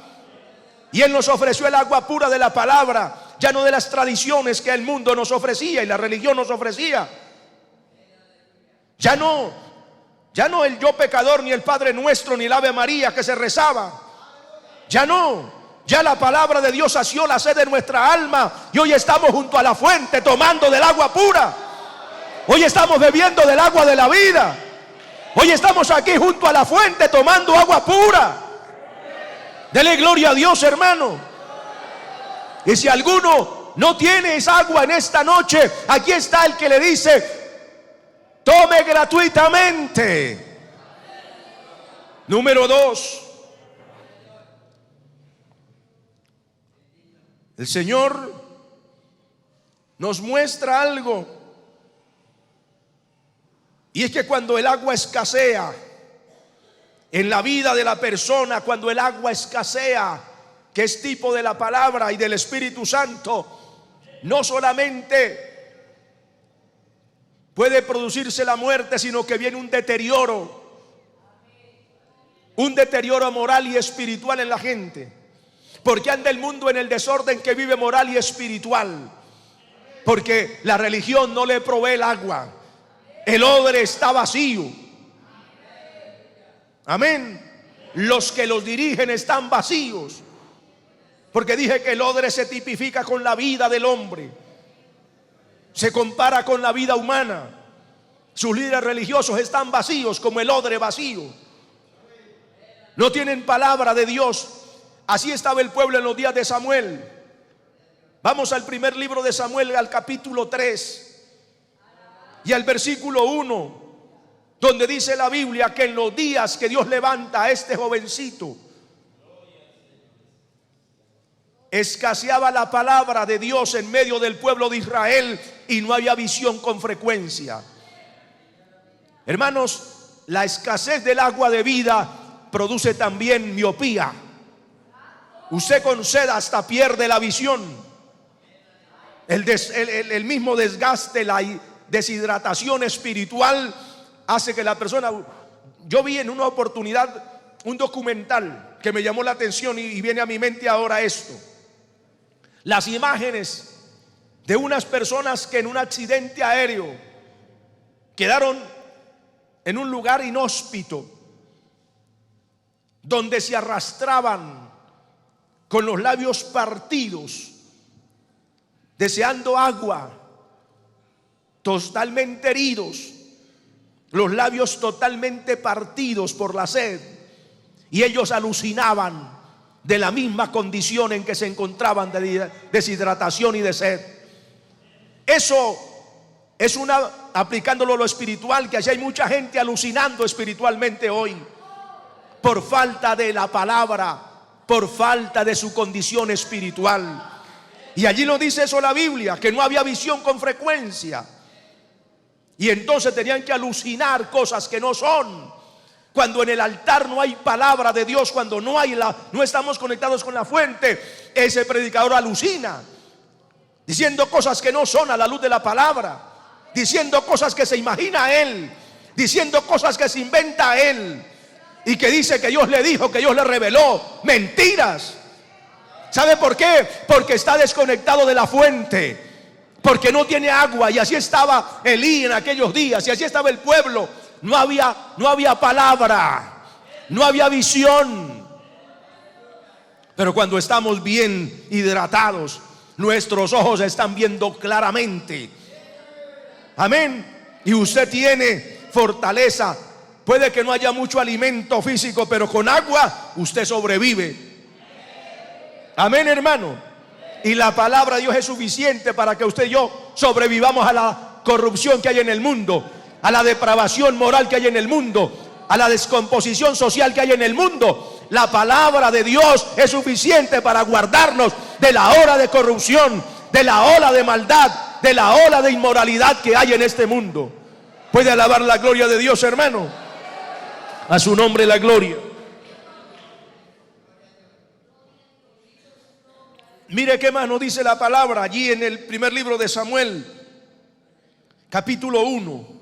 Y Él nos ofreció el agua pura de la palabra, ya no de las tradiciones que el mundo nos ofrecía y la religión nos ofrecía. Ya no el yo pecador, ni el Padre Nuestro, ni el Ave María que se rezaba. Ya la palabra de Dios sació la sed de nuestra alma, y hoy estamos junto a la fuente tomando del agua pura. Hoy estamos bebiendo del agua de la vida. Hoy estamos aquí junto a la fuente tomando agua pura. Dele gloria a Dios, hermano. Y si alguno no tiene esa agua en esta noche, aquí está el que le dice, tome gratuitamente. Número 2, el Señor nos muestra algo, y es que cuando el agua escasea en la vida de la persona, cuando el agua escasea, que es tipo de la palabra y del Espíritu Santo, no solamente puede producirse la muerte, sino que viene un deterioro moral y espiritual en la gente. Porque anda el mundo en el desorden que vive moral y espiritual. Porque la religión no le provee el agua. El odre está vacío. Amén. Los que los dirigen están vacíos. Porque dije que el odre se tipifica con la vida del hombre. Se compara con la vida humana. Sus líderes religiosos están vacíos como el odre vacío. No tienen palabra de Dios. Así estaba el pueblo en los días de Samuel. Vamos al primer libro de Samuel, al capítulo 3 y al versículo 1, donde dice la Biblia que en los días que Dios levanta a este jovencito, escaseaba la palabra de Dios en medio del pueblo de Israel y no había visión con frecuencia. Hermanos, la escasez del agua de vida produce también miopía. Usted con sed hasta pierde la visión. El mismo desgaste, la deshidratación espiritual hace que la persona... Yo vi en una oportunidad un documental que me llamó la atención y viene a mi mente ahora esto. Las imágenes de unas personas que en un accidente aéreo quedaron en un lugar inhóspito, donde se arrastraban con los labios partidos, deseando agua, totalmente heridos, los labios totalmente partidos por la sed, y ellos alucinaban de la misma condición en que se encontraban de deshidratación y de sed. Eso es aplicándolo a lo espiritual, que allí hay mucha gente alucinando espiritualmente hoy por falta de la palabra, por falta de su condición espiritual. Y allí nos dice eso la Biblia, que no había visión con frecuencia. Y entonces tenían que alucinar cosas que no son. Cuando en el altar no hay palabra de Dios, cuando no estamos conectados con la fuente, ese predicador alucina, diciendo cosas que no son a la luz de la palabra, diciendo cosas que se imagina él, diciendo cosas que se inventa él, y que dice que Dios le dijo, que Dios le reveló. Mentiras. ¿Sabe por qué? Porque está desconectado de la fuente, porque no tiene agua. Y así estaba Elí en aquellos días, y así estaba el pueblo. No había palabra, no había visión. Pero cuando estamos bien hidratados, nuestros ojos están viendo claramente. Amén. Y usted tiene fortaleza. Puede que no haya mucho alimento físico, pero con agua usted sobrevive. Amén, hermano. Y la palabra de Dios es suficiente para que usted y yo sobrevivamos a la corrupción que hay en el mundo, a la depravación moral que hay en el mundo, a la descomposición social que hay en el mundo. La palabra de Dios es suficiente para guardarnos de la ola de corrupción, de la ola de maldad, de la ola de inmoralidad que hay en este mundo. ¿Puede alabar la gloria de Dios, hermano? A su nombre la gloria. Mire qué más nos dice la palabra allí en el primer libro de Samuel, capítulo 1.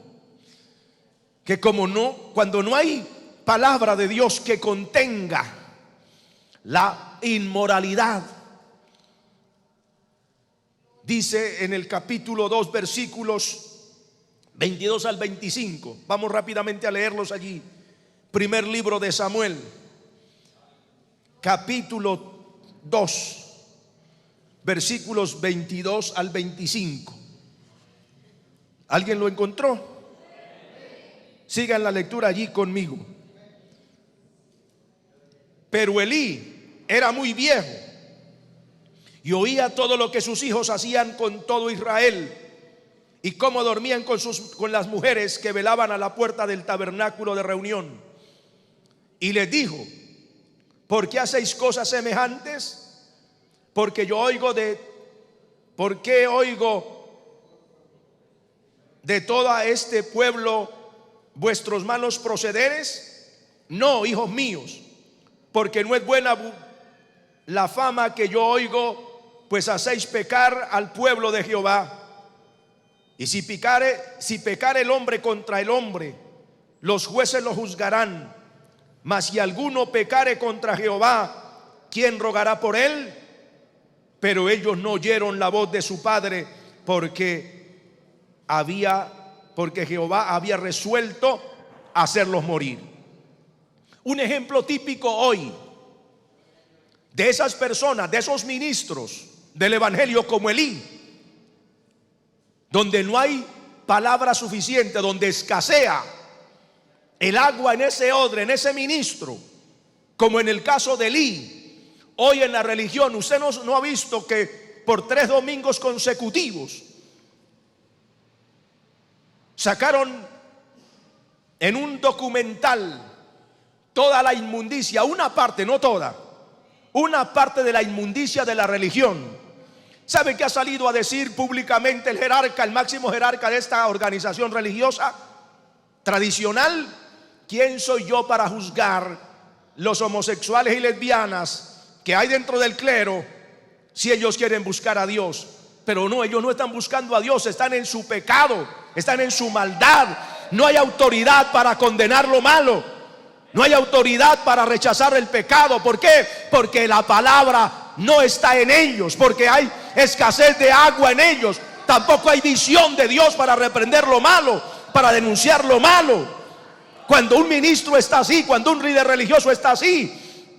Que cuando no hay palabra de Dios que contenga la inmoralidad, dice en el capítulo 2, versículos 22 al 25. Vamos rápidamente a leerlos allí. Primer libro de Samuel, capítulo 2, versículos 22 al 25. ¿Alguien lo encontró? Sigan la lectura allí conmigo. Pero Elí era muy viejo y oía todo lo que sus hijos hacían con todo Israel, y cómo dormían con las mujeres que velaban a la puerta del tabernáculo de reunión. Y les dijo: ¿por qué hacéis cosas semejantes? Porque yo oigo ¿por qué oigo de todo este pueblo vuestros malos procederes? No, hijos míos, porque no es buena la fama que yo oigo, pues hacéis pecar al pueblo de Jehová. Y si pecare el hombre contra el hombre, los jueces lo juzgarán. Mas si alguno pecare contra Jehová, ¿quién rogará por él? Pero ellos no oyeron la voz de su padre, porque Jehová había resuelto hacerlos morir. Un ejemplo típico hoy de esas personas, de esos ministros del evangelio como Elí, donde no hay palabra suficiente, donde escasea el agua en ese odre, en ese ministro, como en el caso de Elí. Hoy en la religión, usted no ha visto que por 3 domingos consecutivos sacaron en un documental toda la inmundicia, una parte, no toda, una parte de la inmundicia de la religión. ¿Sabe qué ha salido a decir públicamente el jerarca, el máximo jerarca de esta organización religiosa tradicional? ¿Quién soy yo para juzgar los homosexuales y lesbianas que hay dentro del clero si ellos quieren buscar a Dios? Pero no, ellos no están buscando a Dios, están en su pecado, están en su maldad. No hay autoridad para condenar lo malo, no hay autoridad para rechazar el pecado. ¿Por qué? Porque la palabra no está en ellos, porque hay escasez de agua en ellos. Tampoco hay visión de Dios para reprender lo malo, para denunciar lo malo. Cuando un ministro está así, cuando un líder religioso está así,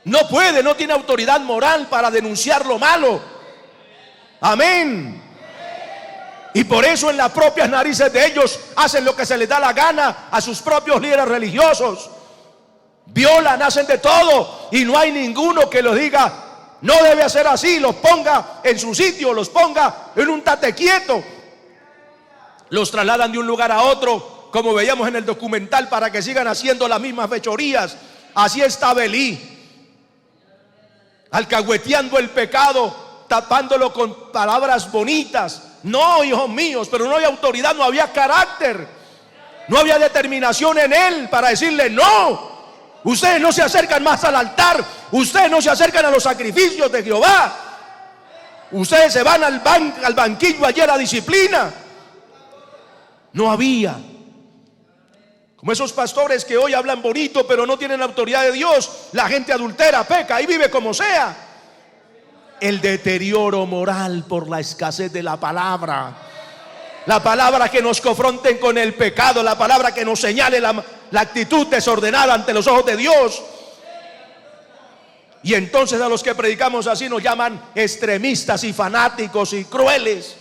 no tiene autoridad moral para denunciar lo malo. Amén. Y por eso en las propias narices de ellos hacen lo que se les da la gana a sus propios líderes religiosos. Violan, hacen de todo, y no hay ninguno que los diga no debe hacer así, los ponga en su sitio, los ponga en un tate quieto. Los trasladan de un lugar a otro, como veíamos en el documental, para que sigan haciendo las mismas fechorías. Así estaba Elí, alcahueteando el pecado, tapándolo con palabras bonitas. No, hijos míos, pero no había autoridad, no había carácter, no había determinación en él para decirle no. Ustedes no se acercan más al altar, ustedes no se acercan a los sacrificios de Jehová, ustedes se van al banquillo allí a la disciplina. No había. Como esos pastores que hoy hablan bonito pero no tienen la autoridad de Dios. La gente adultera, peca y vive como sea. El deterioro moral por la escasez de la palabra. La palabra que nos confronten con el pecado, la palabra que nos señale la actitud desordenada ante los ojos de Dios. Y entonces a los que predicamos así nos llaman extremistas y fanáticos y crueles,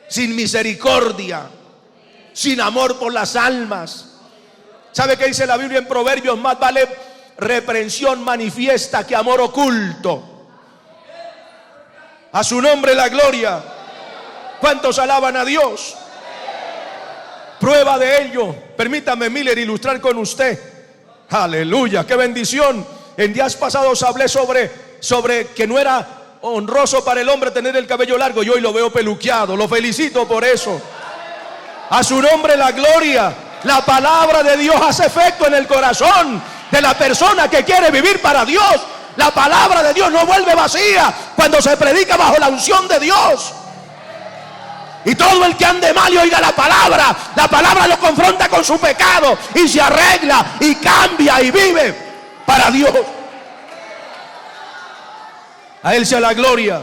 sin misericordia, sin amor por las almas. ¿Sabe qué dice la Biblia en Proverbios? Más vale reprensión manifiesta que amor oculto. A su nombre la gloria. ¿Cuántos alaban a Dios? Prueba de ello, permítame, Miller, ilustrar con usted. Aleluya, qué bendición. En días pasados hablé sobre que no era honroso para el hombre tener el cabello largo, y hoy lo veo peluqueado. Lo felicito por eso. A su nombre la gloria. La palabra de Dios hace efecto en el corazón de la persona que quiere vivir para Dios. La palabra de Dios no vuelve vacía cuando se predica bajo la unción de Dios. Y todo el que ande mal y oiga la palabra lo confronta con su pecado y se arregla y cambia y vive para Dios. A Él sea la gloria.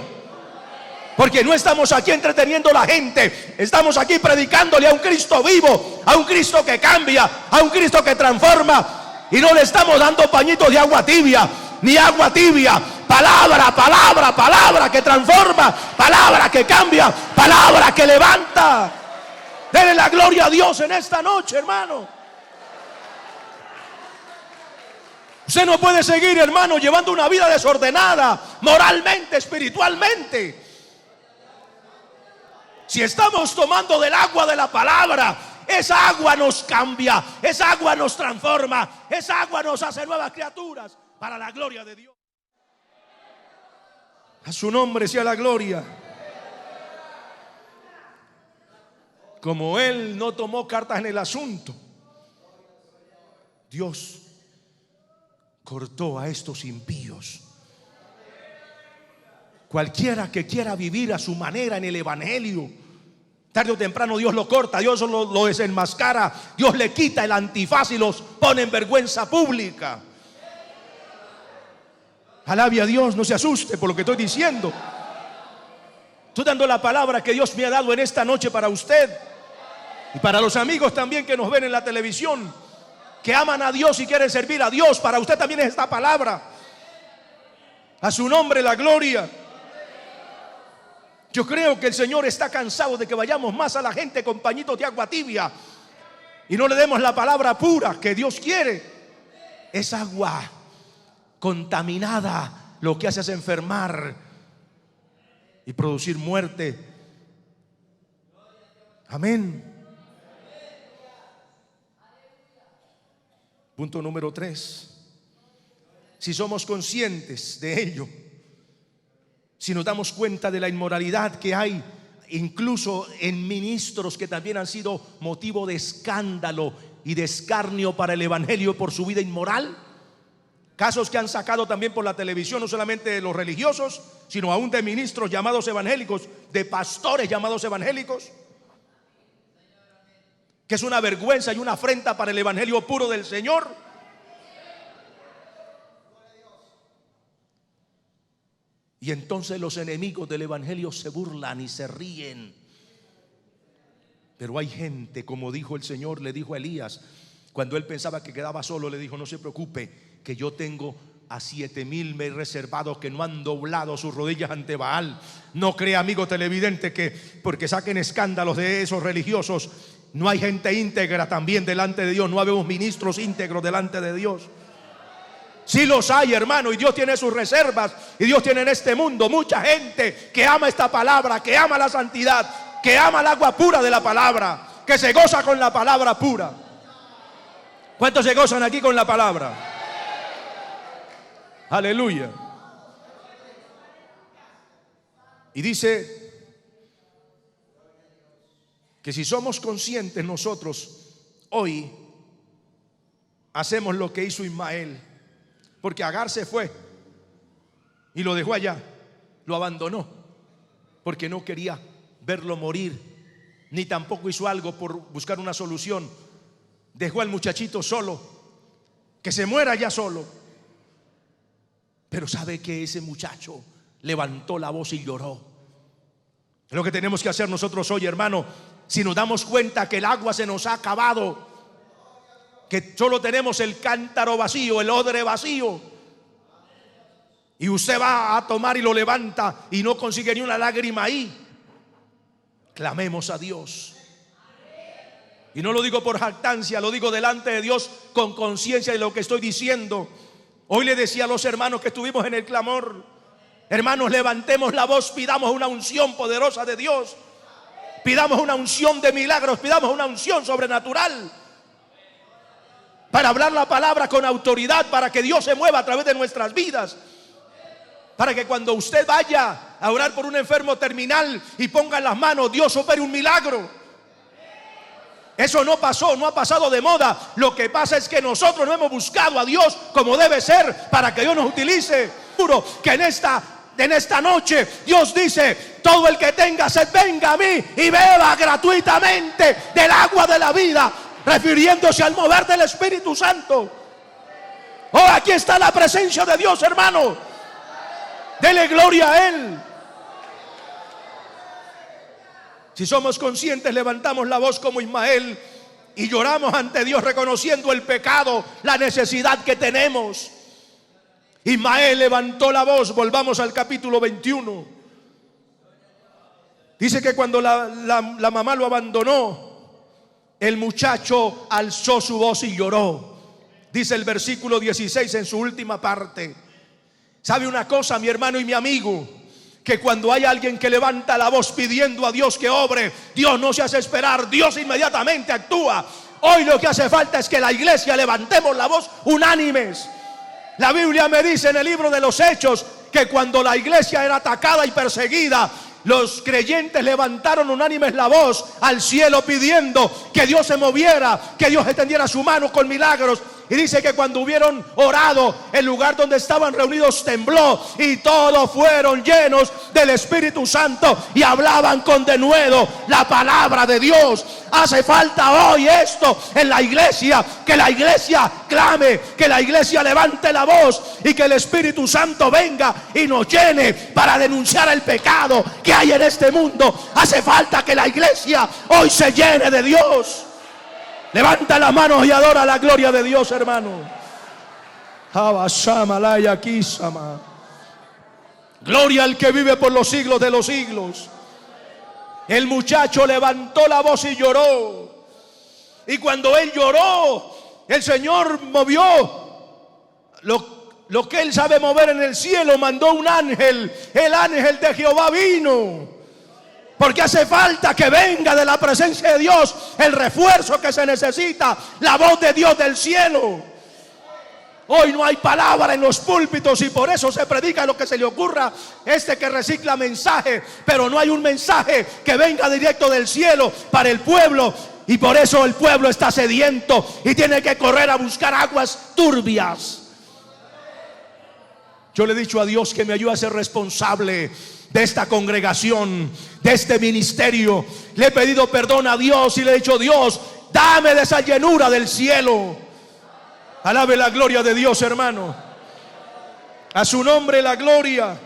Porque no estamos aquí entreteniendo a la gente, estamos aquí predicándole a un Cristo vivo, a un Cristo que cambia, a un Cristo que transforma. Y no le estamos dando pañitos de agua tibia, ni agua tibia. Palabra, palabra, palabra que transforma, palabra que cambia, palabra que levanta. Denle la gloria a Dios en esta noche, hermano. Usted no puede seguir, hermano, llevando una vida desordenada, moralmente, espiritualmente. Si estamos tomando del agua de la palabra, esa agua nos cambia, esa agua nos transforma, esa agua nos hace nuevas criaturas para la gloria de Dios. A su nombre sea la gloria. Como Él no tomó cartas en el asunto, Dios cortó a estos impíos. Cualquiera que quiera vivir a su manera en el evangelio, tarde o temprano Dios lo corta, Dios lo desenmascara, Dios le quita el antifaz y los pone en vergüenza pública. Alabe a Dios, no se asuste por lo que estoy diciendo. Estoy dando la palabra que Dios me ha dado en esta noche para usted y para los amigos también que nos ven en la televisión, que aman a Dios y quieren servir a Dios. Para usted también es esta palabra. A su nombre la gloria. Yo creo que el Señor está cansado de que vayamos más a la gente con pañitos de agua tibia y no le demos la palabra pura que Dios quiere. Es agua contaminada, lo que hace es enfermar y producir muerte. Amén. Punto número 3. Si somos conscientes de ello, si nos damos cuenta de la inmoralidad que hay incluso en ministros que también han sido motivo de escándalo y de escarnio para el evangelio por su vida inmoral, casos que han sacado también por la televisión, no solamente de los religiosos, sino aún de ministros llamados evangélicos, de pastores llamados evangélicos, que es una vergüenza y una afrenta para el evangelio puro del Señor. Y entonces los enemigos del evangelio se burlan y se ríen. Pero hay gente, como dijo el Señor, le dijo a Elías, cuando él pensaba que quedaba solo, le dijo: no se preocupe, que yo tengo a 7,000 me he reservado que no han doblado sus rodillas ante Baal. No crea, amigo televidente, que porque saquen escándalos de esos religiosos, no hay gente íntegra también delante de Dios. No habemos ministros íntegros delante de Dios. Sí los hay, hermano, y Dios tiene sus reservas. Y Dios tiene en este mundo mucha gente que ama esta palabra, que ama la santidad, que ama el agua pura de la palabra, que se goza con la palabra pura. ¿Cuántos se gozan aquí con la palabra? Aleluya. Y dice que si somos conscientes nosotros hoy, hacemos lo que hizo Ismael. Porque Agar se fue y lo dejó allá, lo abandonó, porque no quería verlo morir, ni tampoco hizo algo por buscar una solución. Dejó al muchachito solo, que se muera ya solo. Pero sabe que ese muchacho levantó la voz y lloró. Es lo que tenemos que hacer nosotros hoy, hermano. Si nos damos cuenta que el agua se nos ha acabado, que solo tenemos el cántaro vacío, el odre vacío, y usted va a tomar y lo levanta y no consigue ni una lágrima ahí, clamemos a Dios. Y no lo digo por jactancia, lo digo delante de Dios con conciencia de lo que estoy diciendo. Hoy le decía a los hermanos que estuvimos en el clamor: hermanos, levantemos la voz, pidamos una unción poderosa de Dios, pidamos una unción de milagros, pidamos una unción sobrenatural, para hablar la palabra con autoridad, para que Dios se mueva a través de nuestras vidas, para que cuando usted vaya a orar por un enfermo terminal y ponga en las manos, Dios opere un milagro. Eso no pasó, no ha pasado de moda. Lo que pasa es que nosotros no hemos buscado a Dios como debe ser para que Dios nos utilice. Juro que en esta noche Dios dice: todo el que tenga sed, venga a mí y beba gratuitamente del agua de la vida, refiriéndose al mover del Espíritu Santo. Oh, aquí está la presencia de Dios, hermano. Dele gloria a Él. Si somos conscientes, levantamos la voz como Ismael y lloramos ante Dios, reconociendo el pecado, la necesidad que tenemos. Ismael levantó la voz. Volvamos al capítulo 21. Dice que cuando la mamá lo abandonó, el muchacho alzó su voz y lloró. Dice el versículo 16 en su última parte. ¿Sabe una cosa, mi hermano y mi amigo? Que cuando hay alguien que levanta la voz pidiendo a Dios que obre, Dios no se hace esperar, Dios inmediatamente actúa. Hoy lo que hace falta es que la iglesia levantemos la voz unánimes. La Biblia me dice en el libro de los Hechos que cuando la iglesia era atacada y perseguida, los creyentes levantaron unánimes la voz al cielo pidiendo que Dios se moviera, que Dios extendiera su mano con milagros Y dice que cuando hubieron orado, el lugar donde estaban reunidos tembló y todos fueron llenos del Espíritu Santo y hablaban con denuedo la palabra de Dios. Hace falta hoy esto en la iglesia, que la iglesia clame, que la iglesia levante la voz y que el Espíritu Santo venga y nos llene para denunciar el pecado que hay en este mundo. Hace falta que la iglesia hoy se llene de Dios. Levanta las manos y adora la gloria de Dios, hermano. Gloria al que vive por los siglos de los siglos. El muchacho levantó la voz y lloró. Y cuando él lloró, el Señor movió lo que él sabe mover en el cielo. Mandó un ángel. El ángel de Jehová vino. Porque hace falta que venga de la presencia de Dios el refuerzo que se necesita, la voz de Dios del cielo. Hoy no hay palabra en los púlpitos y por eso se predica lo que se le ocurra. Que recicla mensaje, pero no hay un mensaje que venga directo del cielo para el pueblo. Y por eso el pueblo está sediento y tiene que correr a buscar aguas turbias. Yo le he dicho a Dios que me ayude a ser responsable de esta congregación, de este ministerio. Le he pedido perdón a Dios y le he dicho: Dios, dame de esa llenura del cielo. Alabe la gloria de Dios, hermano. A su nombre la gloria.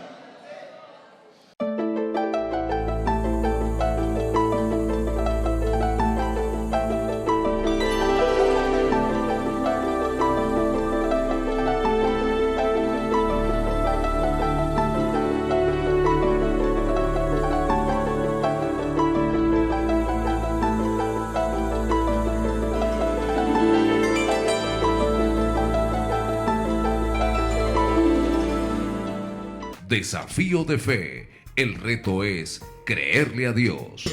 Desafío de fe. El reto es creerle a Dios.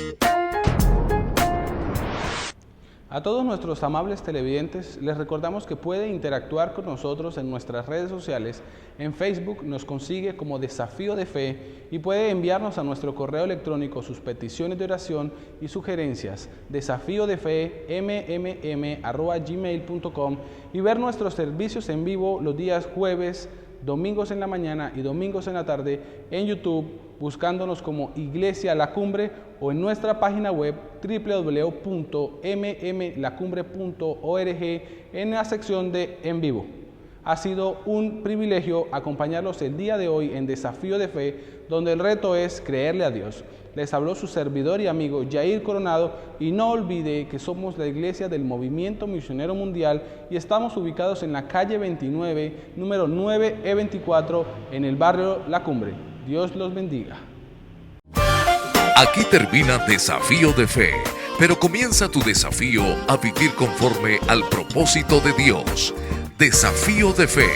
A todos nuestros amables televidentes les recordamos que puede interactuar con nosotros en nuestras redes sociales. En Facebook nos consigue como Desafío de Fe y puede enviarnos a nuestro correo electrónico sus peticiones de oración y sugerencias, desafíodefemmm@gmail.com, y ver nuestros servicios en vivo los días jueves, domingos en la mañana y domingos en la tarde en YouTube, buscándonos como Iglesia La Cumbre, o en nuestra página web www.mmlacumbre.org en la sección de En Vivo. Ha sido un privilegio acompañarlos el día de hoy en Desafío de Fe, donde el reto es creerle a Dios. Les habló su servidor y amigo Yair Coronado, y no olvide que somos la iglesia del Movimiento Misionero Mundial y estamos ubicados en la calle 29, número 9E24, en el barrio La Cumbre. Dios los bendiga. Aquí termina Desafío de Fe, pero comienza tu desafío a vivir conforme al propósito de Dios. Desafío de Fe.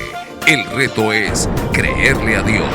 El reto es creerle a Dios.